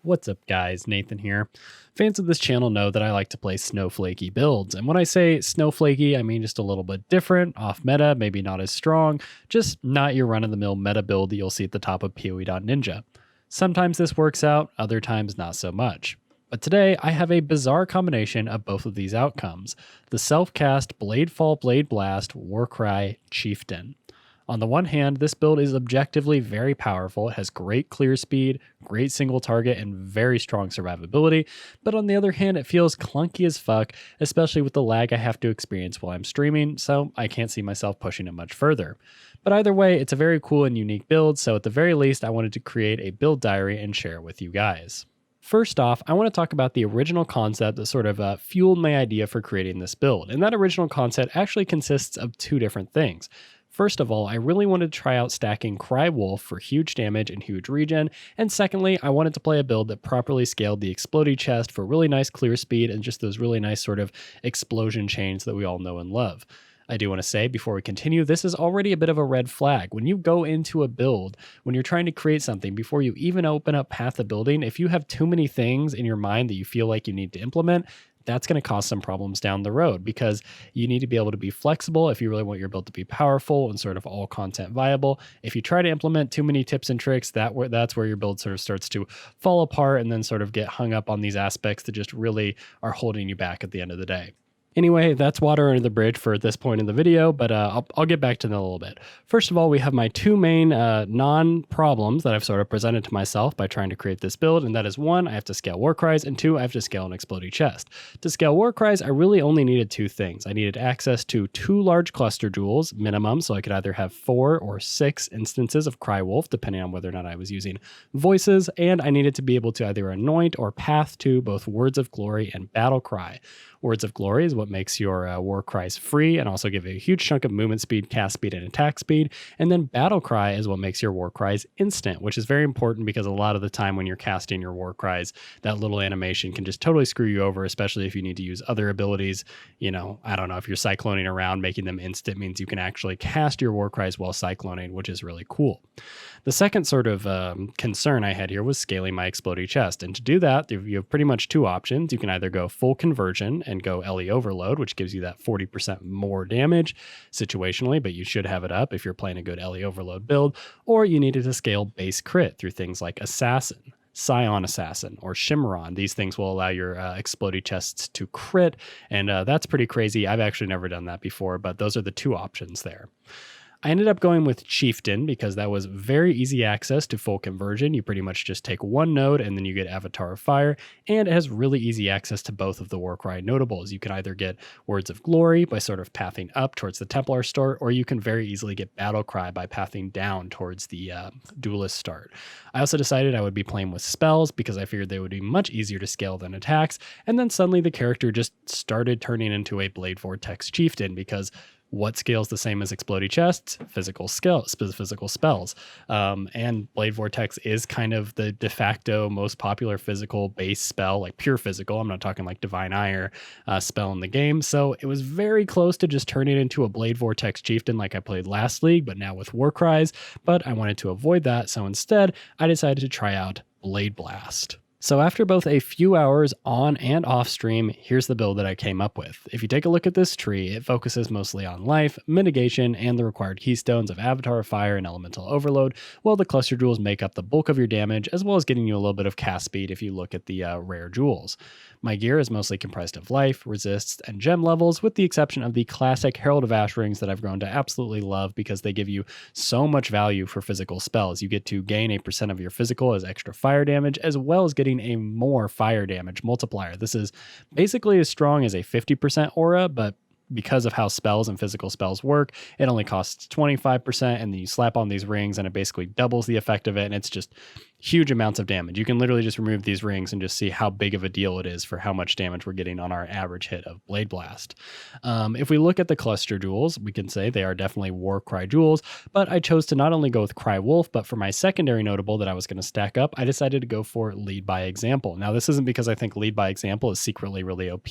What's up guys, Nathan here. Fans of this channel know that I like to play snowflakey builds, and when I say snowflakey, I mean just a little bit different, off meta, maybe not as strong, just not your run-of-the-mill meta build that you'll see at the top of PoE.Ninja. Sometimes this works out, other times not so much. But today I have a bizarre combination of both of these outcomes, the self-cast Bladefall Blade Blast Warcry Chieftain. On the one hand, this build is objectively very powerful. It has great clear speed, great single target, and very strong survivability. But on the other hand, it feels clunky as fuck, especially with the lag I have to experience while I'm streaming, so I can't see myself pushing it much further. But either way, it's a very cool and unique build, so at the very least, I wanted to create a build diary and share it with you guys. First off, I want to talk about the original concept that sort of fueled my idea for creating this build, and that original concept actually consists of two different things. First of all, I really wanted to try out stacking Cry Wolf for huge damage and huge regen, and secondly, I wanted to play a build that properly scaled the Explodey chest for really nice clear speed and just those really nice sort of explosion chains that we all know and love. I do want to say before we continue, this is already a bit of a red flag. When you go into a build, when you're trying to create something, before you even open up Path of Building, if you have too many things in your mind that you feel like you need to implement, that's going to cause some problems down the road because you need to be able to be flexible if you really want your build to be powerful and sort of all content viable. If you try to implement too many tips and tricks, that's where your build sort of starts to fall apart and then sort of get hung up on these aspects that just really are holding you back at the end of the day. Anyway, that's water under the bridge for this point in the video, but I'll get back to that in a little bit. First of all, we have my two main non-problems that I've sort of presented to myself by trying to create this build, and that is one, I have to scale Warcries, and two, I have to scale an Explodey chest. To scale Warcries, I really only needed two things. I needed access to 2 large cluster jewels, minimum, so I could either have 4 or 6 instances of Cry Wolf, depending on whether or not I was using voices, and I needed to be able to either anoint or path to both Words of Glory and Battle Cry. Words of Glory is what makes your War Cries free and also give you a huge chunk of movement speed, cast speed, and attack speed. And then Battle Cry is what makes your War Cries instant, which is very important because a lot of the time when you're casting your War Cries, that little animation can just totally screw you over, especially if you need to use other abilities. You know, I don't know, if you're cycloning around, making them instant means you can actually cast your War Cries while cycloning, which is really cool. The second sort of concern I had here was scaling my Explodey chest. And to do that, you have pretty much 2 options. You can either go full conversion and go LE overload, which gives you that 40% more damage situationally, but you should have it up if you're playing a good LE overload build, or you needed to scale base crit through things like Assassin, Scion Assassin, or Shimmeron. These things will allow your Explodey chests to crit, and that's pretty crazy. I've actually never done that before, but those are the 2 options there. I ended up going with Chieftain because that was very easy access to full conversion. You pretty much just take 1 node and then you get Avatar of Fire, and it has really easy access to both of the Warcry notables. You can either get Words of Glory by sort of pathing up towards the Templar start, or you can very easily get Battle Cry by pathing down towards the Duelist start. I also decided I would be playing with spells because I figured they would be much easier to scale than attacks, and then suddenly the character just started turning into a Blade Vortex Chieftain because what scales the same as Explodey chests? Physical spells. And Blade Vortex is kind of the de facto most popular physical base spell, like pure physical. I'm not talking like Divine Ire spell in the game. So it was very close to just turning into a Blade Vortex Chieftain like I played last league, but now with Warcries. But I wanted to avoid that. So instead, I decided to try out Blade Blast. So after both a few hours on and off stream, here's the build that I came up with. If you take a look at this tree, it focuses mostly on life, mitigation, and the required keystones of Avatar of Fire and Elemental Overload, while the cluster jewels make up the bulk of your damage, as well as getting you a little bit of cast speed if you look at the rare jewels. My gear is mostly comprised of life, resists, and gem levels, with the exception of the classic Herald of Ash rings that I've grown to absolutely love because they give you so much value for physical spells. You get to gain a % of your physical as extra fire damage, as well as getting a more fire damage multiplier. This is basically as strong as a 50% aura, but because of how spells and physical spells work, it only costs 25%, and then you slap on these rings and it basically doubles the effect of it, and it's just huge amounts of damage. You can literally just remove these rings and just see how big of a deal it is for how much damage we're getting on our average hit of Blade Blast. If we look at the cluster jewels, we can say they are definitely Warcry jewels, but I chose to not only go with Cry Wolf, but for my secondary notable that I was going to stack up, I decided to go for Lead by Example. Now, this isn't because I think Lead by Example is secretly really OP.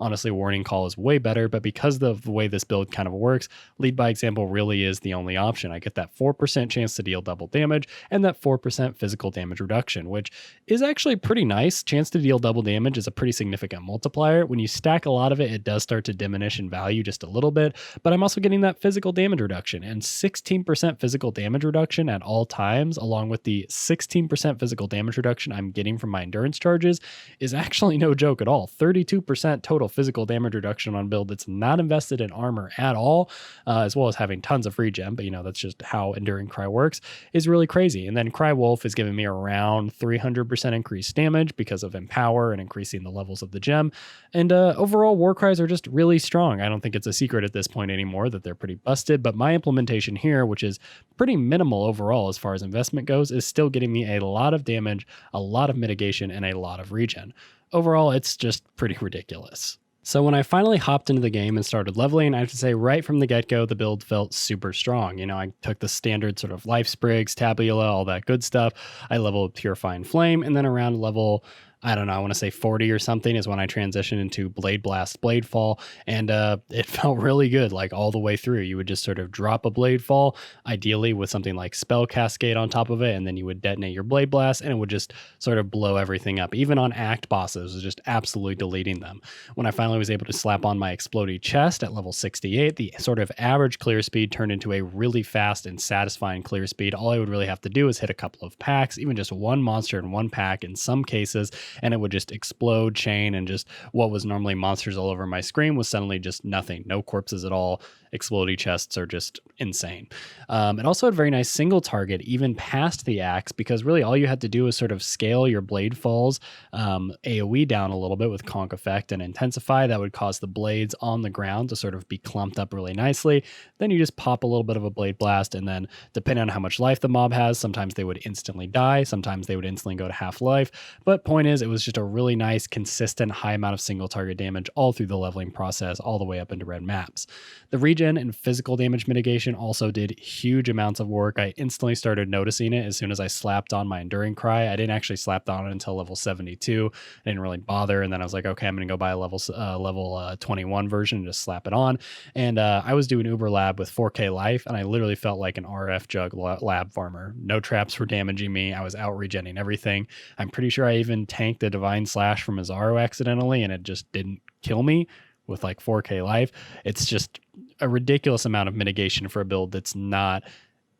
Honestly, Warning Call is way better, but because of the way this build kind of works, Lead by Example really is the only option. I get that 4% chance to deal double damage and that 4% physical physical damage reduction, which is actually pretty nice. Chance to deal double damage is a pretty significant multiplier. When you stack a lot of it, it does start to diminish in value just a little bit, but I'm also getting that physical damage reduction, and 16% physical damage reduction at all times, along with the 16% physical damage reduction I'm getting from my endurance charges, is actually no joke at all. 32% total physical damage reduction on build that's not invested in armor at all, as well as having tons of regen, but that's just how Enduring Cry works, is really crazy. And then Cry Wolf is giving me around 300% increased damage because of Empower and increasing the levels of the gem. And overall, War Cries are just really strong. I don't think it's a secret at this point anymore that they're pretty busted, but my implementation here, which is pretty minimal overall as far as investment goes, is still getting me a lot of damage, a lot of mitigation, and a lot of regen. Overall, it's just pretty ridiculous. So when I finally hopped into the game and started leveling, I have to say right from the get-go, the build felt super strong. I took the standard sort of life sprigs, tabula, all that good stuff. I leveled Purifying Flame, and then around level, I don't know, I want to say 40 or something is when I transitioned into Blade Blast, Bladefall, and it felt really good, like all the way through. You would just sort of drop a Bladefall, ideally with something like Spell Cascade on top of it, and then you would detonate your Blade Blast, and it would just sort of blow everything up. Even on Act bosses, it was just absolutely deleting them. When I finally was able to slap on my Explodey Chest at level 68, the sort of average clear speed turned into a really fast and satisfying clear speed. All I would really have to do is hit a couple of packs, even just one monster in one pack in some cases, and it would just explode, chain, and just what was normally monsters all over my screen was suddenly just nothing. No corpses at all. Explodey chests are just insane. It also had very nice single target even past the axe, because really all you had to do was sort of scale your blade falls AoE down a little bit with Conk Effect and Intensify. That would cause the blades on the ground to sort of be clumped up really nicely. Then you just pop a little bit of a blade blast, and then depending on how much life the mob has, sometimes they would instantly die, sometimes they would instantly go to half life. But point is, it was just a really nice, consistent, high amount of single target damage all through the leveling process, all the way up into red maps. The regen and physical damage mitigation also did huge amounts of work. I instantly started noticing it as soon as I slapped on my Enduring Cry. I didn't actually slap on it until level 72. I didn't really bother, and then I was like, okay, I'm going to go buy a level 21 version and just slap it on. And I was doing Uber Lab with 4K life, and I literally felt like an RF Jug lab farmer. No traps were damaging me. I was out regenning everything. I'm pretty sure I even tanked the Divine Slash from Azaro accidentally, and it just didn't kill me with like 4K life. It's just a ridiculous amount of mitigation for a build that's not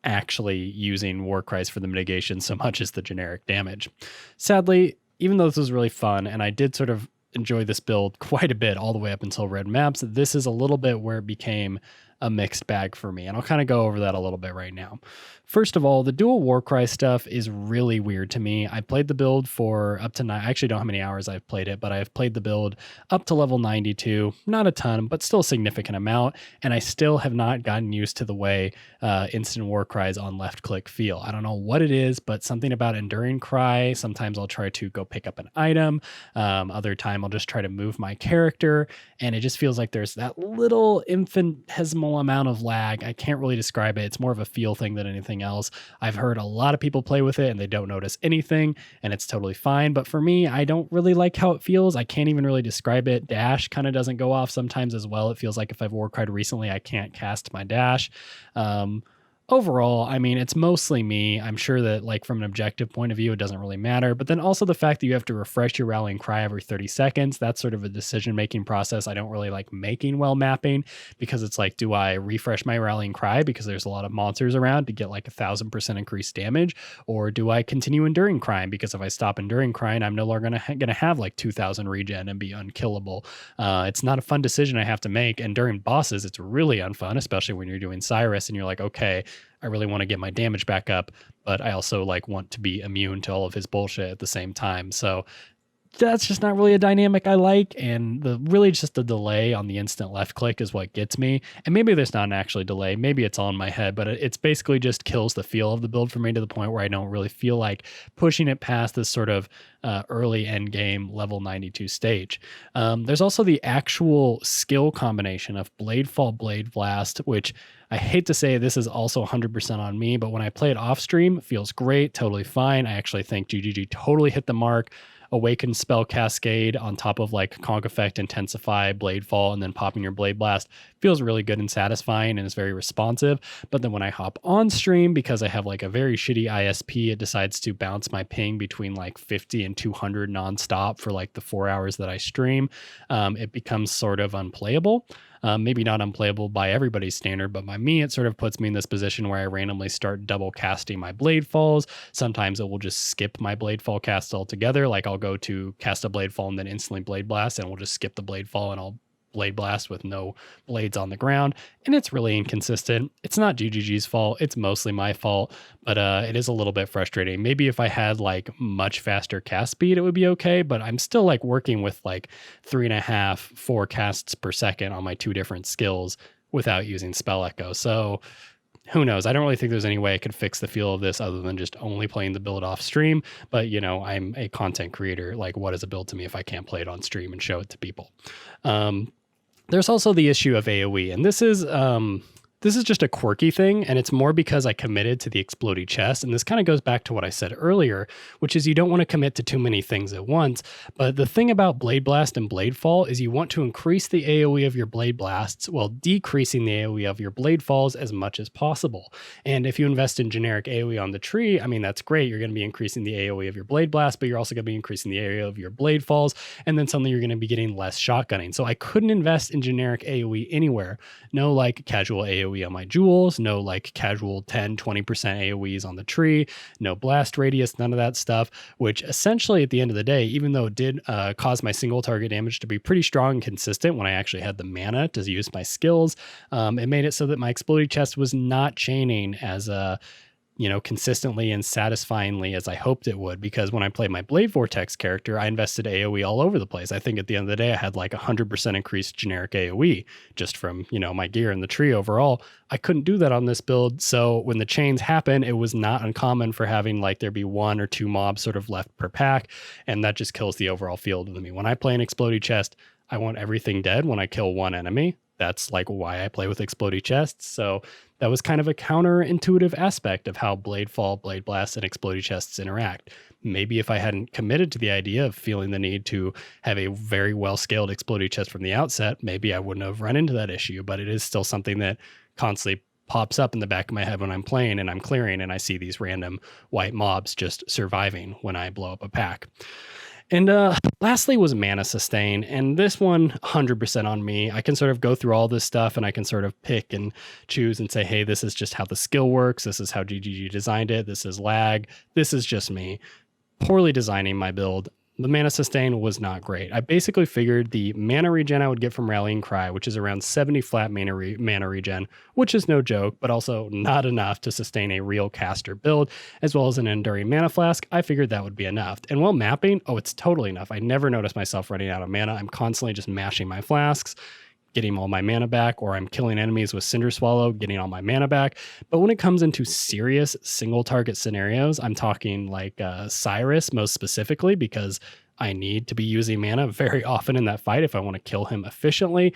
actually using War Cries for the mitigation so much as the generic damage. Sadly, even though this was really fun, and I did sort of enjoy this build quite a bit all the way up until red maps, this is a little bit where it became a mixed bag for me, and I'll kind of go over that a little bit right now. First of all, the dual War Cry stuff is really weird to me. I played the build for up to 9. I actually don't know how many hours I've played it, but I've played the build up to level 92. Not a ton, but still a significant amount. And I still have not gotten used to the way instant War Cries on left click feel. I don't know what it is, but something about Enduring Cry. Sometimes I'll try to go pick up an item. Other time I'll just try to move my character. And it just feels like there's that little infinitesimal amount of lag. I can't really describe it. It's more of a feel thing than anything else. I've heard a lot of people play with it and they don't notice anything, and it's totally fine. But for me, I don't really like how it feels. I can't even really describe it. Dash kind of doesn't go off sometimes as well. It feels like if I've War Cried recently, I can't cast my dash. Overall, I mean, it's mostly me. I'm sure that like from an objective point of view, it doesn't really matter. But then also the fact that you have to refresh your Rallying Cry every 30 seconds, that's sort of a decision-making process I don't really like making while mapping, because it's like, do I refresh my Rallying Cry because there's a lot of monsters around to get like 1,000% increased damage? Or do I continue Enduring Crying? Because if I stop Enduring Crying, I'm no longer gonna have like 2,000 regen and be unkillable. It's not a fun decision I have to make. And during bosses, it's really unfun, especially when you're doing Cyrus and you're like, okay, I really want to get my damage back up, but I also like want to be immune to all of his bullshit at the same time. So that's just not really a dynamic I like, and really just the delay on the instant left click is what gets me. And maybe there's not an actual delay, maybe it's all in my head, but it's basically just kills the feel of the build for me to the point where I don't really feel like pushing it past this sort of early end game level 92 stage. There's also the actual skill combination of Bladefall, Blade Blast, which I hate to say this is also 100% on me, but when I play it off stream, it feels great, totally fine. I actually think GGG totally hit the mark. Awaken spell cascade on top of like Conk Effect, Intensify, Bladefall, and then popping your Blade Blast feels really good and satisfying and is very responsive. But then when I hop on stream, because I have like a very shitty ISP, it decides to bounce my ping between like 50 and 200 nonstop for like the 4 hours that I stream. It becomes sort of unplayable. Maybe not unplayable by everybody's standard, but by me, it sort of puts me in this position where I randomly start double casting my Bladefalls. Sometimes it will just skip my Bladefall cast altogether. Like I'll go to cast a Bladefall and then instantly Blade Blast, and we'll just skip the Bladefall and I'll Blade Blast with no blades on the ground. And it's really inconsistent. It's not GGG's fault. It's mostly my fault, but it is a little bit frustrating. Maybe if I had like much faster cast speed, it would be okay, but I'm still like working with like 3.5, 4 casts per second on my 2 different skills without using Spell Echo. So who knows? I don't really think there's any way I could fix the feel of this other than just only playing the build off stream. But, you know, I'm a content creator. Like, what is a build to me if I can't play it on stream and show it to people? There's also the issue of AoE, and this is just a quirky thing, and it's more because I committed to the explodey chest. And this kind of goes back to what I said earlier, which is you don't want to commit to too many things at once. But the thing about Blade Blast and Bladefall is you want to increase the AoE of your Blade Blasts while decreasing the AoE of your Bladefalls as much as possible. And if you invest in generic AoE on the tree, I mean, that's great. You're going to be increasing the AoE of your Blade Blast, but you're also going to be increasing the AoE of your Bladefalls. And then suddenly you're going to be getting less shotgunning. So I couldn't invest in generic AoE anywhere. No like casual AoE on my jewels, no like casual 10, 20% AoEs on the tree, no blast radius, none of that stuff, which essentially at the end of the day, even though it did cause my single target damage to be pretty strong and consistent when I actually had the mana to use my skills, it made it so that my exploding chest was not chaining as consistently and satisfyingly as I hoped it would, because when I played my Blade Vortex character, I invested AoE all over the place. I think at the end of the day, I had like 100% increased generic AoE just from, my gear in the tree overall. I couldn't do that on this build. So when the chains happen, it was not uncommon for having like there be 1 or 2 mobs sort of left per pack. And that just kills the overall field with me. When I play an exploding chest, I want everything dead when I kill one enemy. That's like why I play with exploding chests. So that was kind of a counterintuitive aspect of how Bladefall, Blade Blast, and exploding chests interact. Maybe if I hadn't committed to the idea of feeling the need to have a very well-scaled exploding chest from the outset, maybe I wouldn't have run into that issue, but it is still something that constantly pops up in the back of my head when I'm playing and I'm clearing and I see these random white mobs just surviving when I blow up a pack. And lastly was mana sustain, and this one 100% on me. I can sort of go through all this stuff and I can sort of pick and choose and say, hey, this is just how the skill works. This is how GGG designed it. This is lag. This is just me poorly designing my build. The mana sustain was not great. I basically figured the mana regen I would get from Rallying Cry, which is around 70 flat mana regen, which is no joke, but also not enough to sustain a real caster build, as well as an Enduring Mana Flask. I figured that would be enough. And while mapping, it's totally enough. I never notice myself running out of mana. I'm constantly just mashing my flasks, getting all my mana back, or I'm killing enemies with Cinder Swallow, getting all my mana back. But when it comes into serious single target scenarios, I'm talking like Cyrus most specifically, because I need to be using mana very often in that fight if I want to kill him efficiently.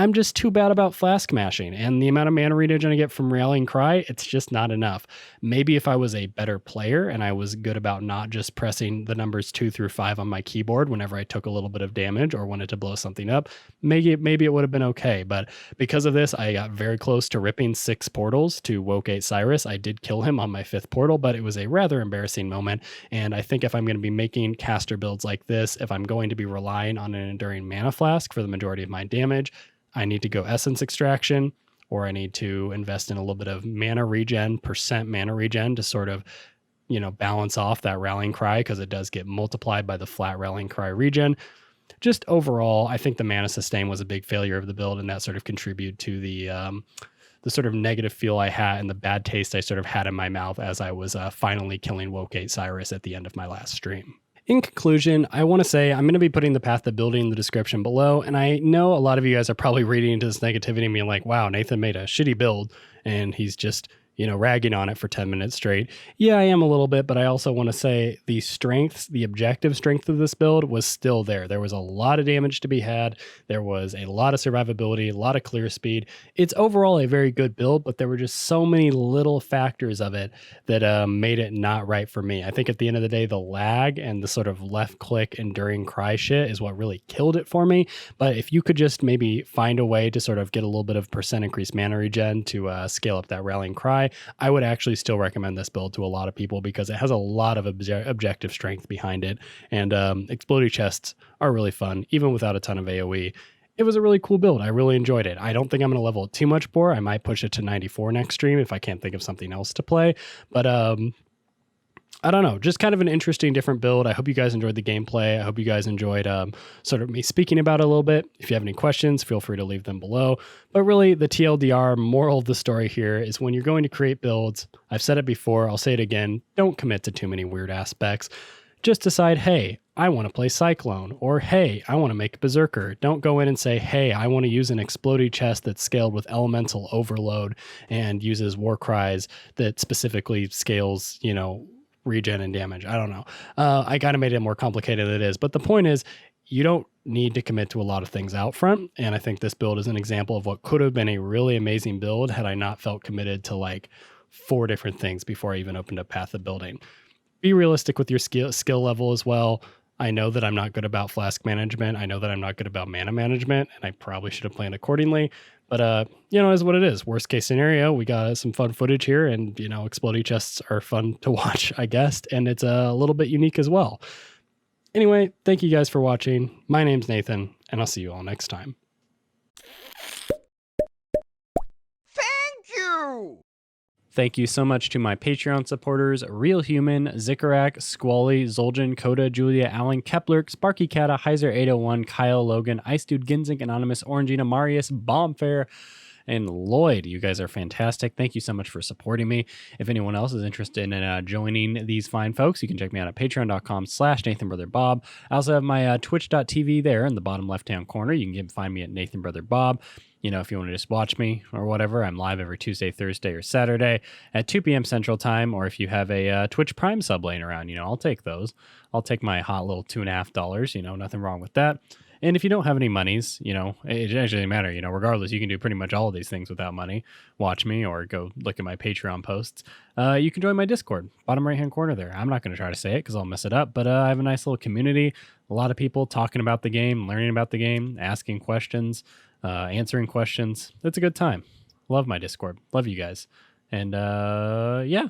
I'm just too bad about flask mashing, and the amount of mana regen I get from Rallying Cry, it's just not enough. Maybe if I was a better player and I was good about not just pressing the numbers 2 through 5 on my keyboard whenever I took a little bit of damage or wanted to blow something up, maybe it would have been okay. But because of this, I got very close to ripping 6 portals to Woke Cyrus. I did kill him on my 5th portal, but it was a rather embarrassing moment. And I think if I'm going to be making caster builds like this, if I'm going to be relying on an Enduring Mana Flask for the majority of my damage, I need to go Essence Extraction, or I need to invest in a little bit of mana regen, percent mana regen to sort of, balance off that Rallying Cry, because it does get multiplied by the flat Rallying Cry regen. Just overall, I think the mana sustain was a big failure of the build, and that sort of contributed to the sort of negative feel I had and the bad taste I sort of had in my mouth as I was finally killing Woke Cyrus at the end of my last stream. In conclusion, I want to say I'm going to be putting the path to building in the description below, and I know a lot of you guys are probably reading into this negativity and being like, wow, Nathan made a shitty build, and he's just, ragging on it for 10 minutes straight. Yeah, I am a little bit, but I also want to say the strengths, the objective strength of this build was still there. There was a lot of damage to be had. There was a lot of survivability, a lot of clear speed. It's overall a very good build, but there were just so many little factors of it that made it not right for me. I think at the end of the day, the lag and the sort of left click enduring cry shit is what really killed it for me. But if you could just maybe find a way to sort of get a little bit of percent increased mana regen to scale up that rallying cry, I would actually still recommend this build to a lot of people because it has a lot of objective strength behind it. And exploding chests are really fun, even without a ton of AoE. It was a really cool build. I really enjoyed it. I don't think I'm going to level it too much more. I might push it to 94 next stream if I can't think of something else to play. But I don't know, just kind of an interesting, different build. I hope you guys enjoyed the gameplay. I hope you guys enjoyed sort of me speaking about it a little bit. If you have any questions, feel free to leave them below. But really, the TLDR moral of the story here is when you're going to create builds, I've said it before, I'll say it again, don't commit to too many weird aspects. Just decide, hey, I want to play Cyclone, or hey, I want to make a Berserker. Don't go in and say, hey, I want to use an exploding chest that's scaled with Elemental Overload and uses War Cries that specifically scales, regen and damage. I don't know. I kind of made it more complicated than it is. But the point is, you don't need to commit to a lot of things out front. And I think this build is an example of what could have been a really amazing build had I not felt committed to like 4 different things before I even opened up Path of Building. Be realistic with your skill level as well. I know that I'm not good about flask management. I know that I'm not good about mana management, and I probably should have planned accordingly. But, is what it is. Worst case scenario, we got some fun footage here, and, exploding chests are fun to watch, I guess, and it's a little bit unique as well. Anyway, thank you guys for watching. My name's Nathan, and I'll see you all next time. Thank you! Thank you so much to my Patreon supporters, Real Human, Zikarak, Squally, Zoljan, Coda, Julia, Allen, Kepler, Sparky Kata, Heiser 801, Kyle, Logan, Ice Dude, Ginzink, Anonymous, Orangina, Marius, Bombfair, and Lloyd. You guys are fantastic. Thank you so much for supporting me. If anyone else is interested in joining these fine folks, you can check me out at patreon.com/NathanBrotherBob. I also have my twitch.tv there in the bottom left-hand corner. You can find me at NathanBrotherBob. If you want to just watch me or whatever, I'm live every Tuesday, Thursday, or Saturday at 2 p.m. Central Time. Or if you have a Twitch Prime sub laying around, I'll take those. I'll take my hot little $2.50. Nothing wrong with that. And if you don't have any monies, it actually doesn't matter. Regardless, you can do pretty much all of these things without money. Watch me or go look at my Patreon posts. You can join my Discord, bottom right-hand corner there. I'm not going to try to say it because I'll mess it up, but I have a nice little community. A lot of people talking about the game, learning about the game, asking questions, answering questions. It's a good time. Love my Discord. Love you guys. And yeah,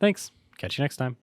thanks. Catch you next time.